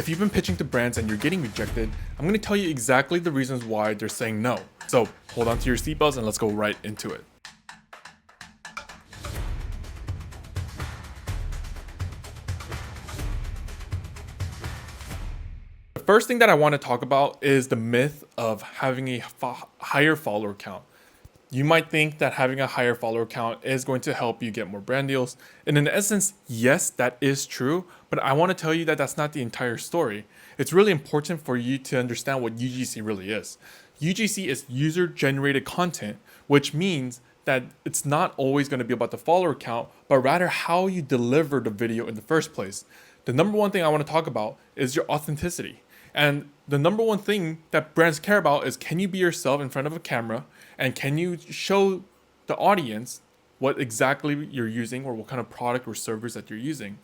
If you've been pitching to brands and you're getting rejected, I'm going to tell you exactly the reasons why they're saying no. So hold on to your seatbelts and let's go right into it. The first thing that I want to talk about is the myth of having a higher follower count. You might think that having a higher follower count is going to help you get more brand deals. And in essence, yes, that is true. But I want to tell you that that's not the entire story. It's really important for you to understand what UGC really is. UGC is user-generated content, which means that it's not always going to be about the follower count, but rather how you deliver the video in the first place. The number one thing I want to talk about is your authenticity. And the number one thing that brands care about is, can you be yourself in front of a camera, and can you show the audience what exactly you're using or what kind of product or service that you're using.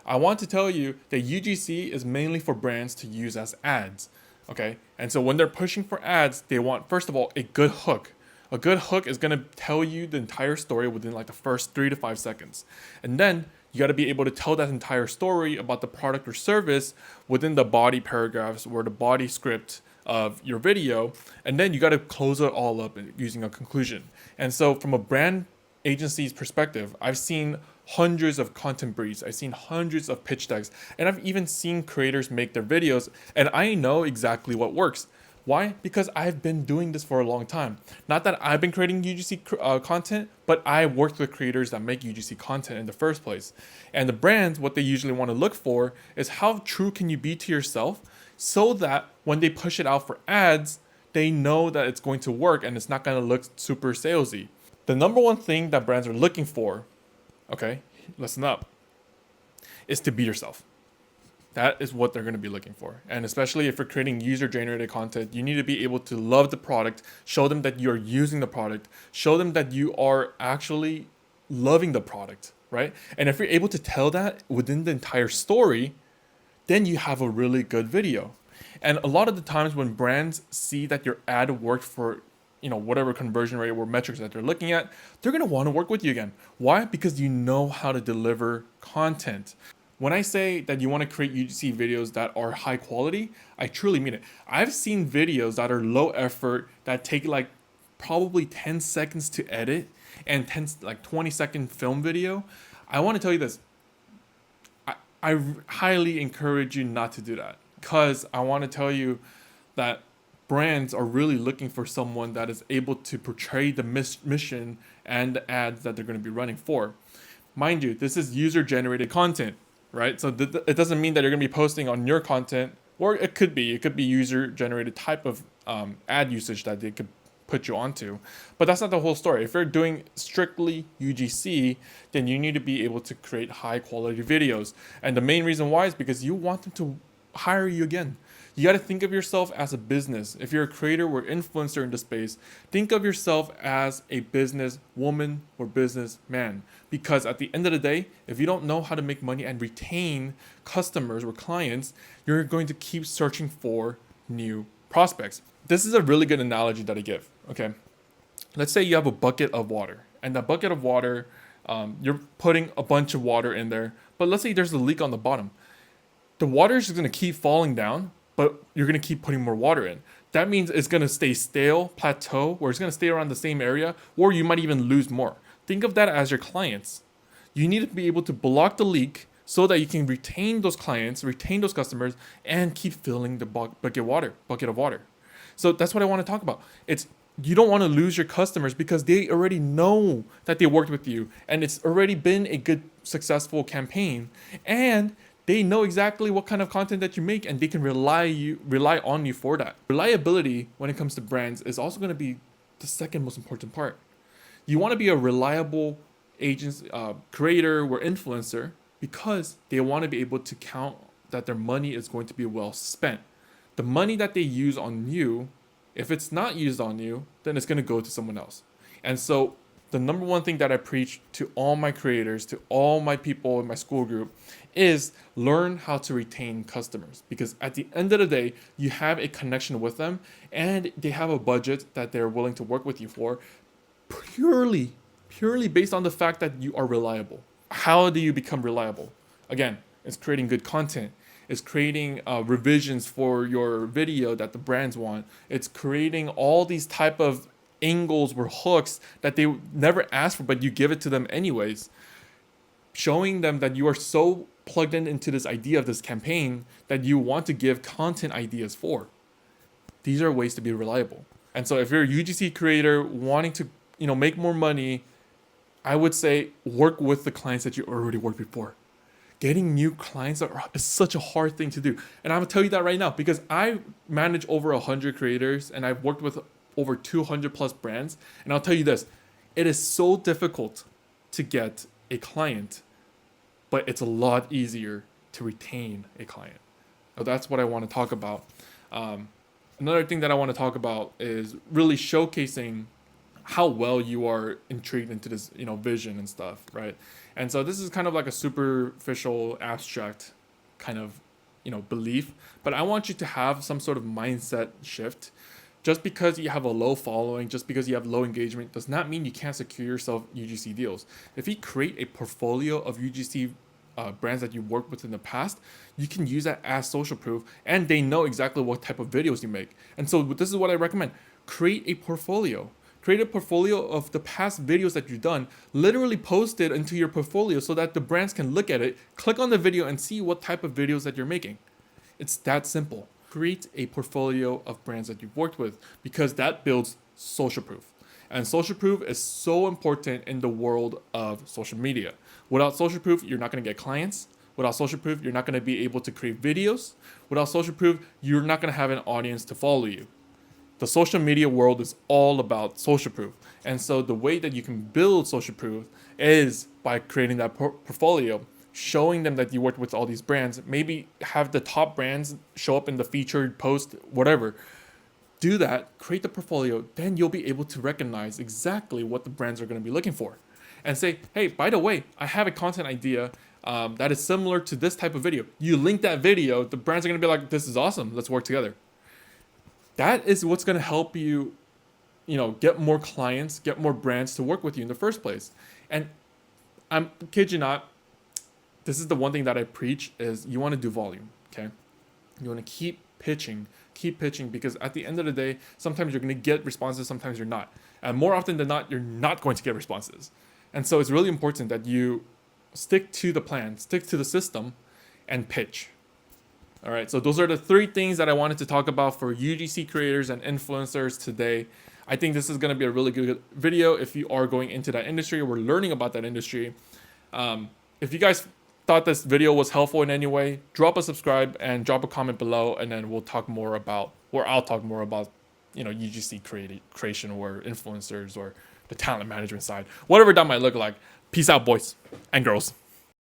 I want to tell you that UGC is mainly for brands to use as ads. Okay, and so when they're pushing for ads, they want, first of all, a good hook. A good hook is going to tell you the entire story within like the first 3 to 5 seconds. And then you got to be able to tell that entire story about the product or service within the body paragraphs or the body script of your video. And then you got to close it all up using a conclusion. And so from a brand agency's perspective, I've seen hundreds of content briefs, I've seen hundreds of pitch decks, and I've even seen creators make their videos, and I know exactly what works. Why? Because I've been doing this for a long time. Not that I've been creating UGC content, but I worked with creators that make UGC content in the first place. And the brands, what they usually want to look for is how true can you be to yourself, so that when they push it out for ads, they know that it's going to work and it's not going to look super salesy. The number one thing that brands are looking for, okay, listen up, is to be yourself. That is what they're going to be looking for. And especially if you're creating user-generated content, you need to be able to love the product, show them that you're using the product, show them that you are actually loving the product, right? And if you're able to tell that within the entire story, then you have a really good video. And a lot of the times when brands see that your ad worked for, whatever conversion rate or metrics that they're looking at, they're going to want to work with you again. Why? Because you know how to deliver content. When I say that you want to create UGC videos that are high quality, I truly mean it. I've seen videos that are low effort, that take like probably 10 seconds to edit, and 20-second film video. I want to tell you this. I highly encourage you not to do that, because I want to tell you that brands are really looking for someone that is able to portray the mission and the ads that they're going to be running for. Mind you, this is user-generated content, right? So it doesn't mean that you're going to be posting on your content, or it could be user-generated type of ad usage that they could put you onto. But that's not the whole story. If you're doing strictly UGC, then you need to be able to create high-quality videos. And the main reason why is because you want them to hire you again. You got to think of yourself as a business. If you're a creator or influencer in the space, think of yourself as a business woman or business man. Because at the end of the day, if you don't know how to make money and retain customers or clients, you're going to keep searching for new prospects. This is a really good analogy that I give. Okay, let's say you have a bucket of water, and that bucket of water, you're putting a bunch of water in there, but let's say there's a leak on the bottom. The water is going to keep falling down, but you're going to keep putting more water in. That means it's going to stay stale, plateau, or it's going to stay around the same area, or you might even lose more. Think of that as your clients. You need to be able to block the leak so that you can retain those clients, retain those customers, and keep filling the bucket of water. So that's what I want to talk about. You don't want to lose your customers because they already know that they worked with you, and it's already been a good, successful campaign, and they know exactly what kind of content that you make, and they can rely on you for that. Reliability when it comes to brands is also going to be the second most important part. You want to be a reliable agency, creator or influencer, because they want to be able to count that their money is going to be well spent. The money that they use on you, if it's not used on you, then it's going to go to someone else. And so the number one thing that I preach to all my creators, to all my people in my school group, is learn how to retain customers. Because at the end of the day, you have a connection with them, and they have a budget that they're willing to work with you for, purely based on the fact that you are reliable. How do you become reliable? Again, it's creating good content. It's creating revisions for your video that the brands want. It's creating all these type of angles or hooks that they never asked for, but you give it to them anyways. Showing them that you are so plugged in into this idea of this campaign that you want to give content ideas for. These are ways to be reliable. And so if you're a UGC creator wanting to, make more money, I would say work with the clients that you already worked before. Getting new clients is such a hard thing to do. And I'm gonna tell you that right now because I manage over 100 creators and I've worked with over 200 plus brands. And I'll tell you this, it is so difficult to get a client, but it's a lot easier to retain a client. So that's what I want to talk about. Another thing that I want to talk about is really showcasing how well you are intrigued into this, vision and stuff, right? And so this is kind of like a superficial, abstract kind of, belief, but I want you to have some sort of mindset shift. Just because you have a low following, just because you have low engagement, does not mean you can't secure yourself UGC deals. If you create a portfolio of UGC brands that you worked with in the past, you can use that as social proof, and they know exactly what type of videos you make. And so this is what I recommend. Create a portfolio. Create a portfolio of the past videos that you've done. Literally post it into your portfolio so that the brands can look at it, click on the video, and see what type of videos that you're making. It's that simple. Create a portfolio of brands that you've worked with because that builds social proof. And social proof is so important in the world of social media. Without social proof, you're not going to get clients. Without social proof, you're not going to be able to create videos. Without social proof, you're not going to have an audience to follow you. The social media world is all about social proof. And so the way that you can build social proof is by creating that portfolio, showing them that you worked with all these brands, maybe have the top brands show up in the featured post, whatever. Do that, create the portfolio, then you'll be able to recognize exactly what the brands are going to be looking for. And say, hey, by the way, I have a content idea that is similar to this type of video. You link that video, the brands are going to be like, this is awesome, let's work together. That is what's going to help you, get more clients, get more brands to work with you in the first place. And I'm kid you not, this is the one thing that I preach is you want to do volume, okay? You want to keep pitching because at the end of the day, sometimes you're going to get responses, sometimes you're not. And more often than not, you're not going to get responses. And so it's really important that you stick to the plan, stick to the system, and pitch. All right, so those are the 3 things that I wanted to talk about for UGC creators and influencers today. I think this is going to be a really good video if you are going into that industry or learning about that industry. If you guys thought this video was helpful in any way, drop a subscribe and drop a comment below, and then we'll talk more about, or I'll talk more about, UGC creation or influencers or the talent management side, whatever that might look like. Peace out, boys and girls.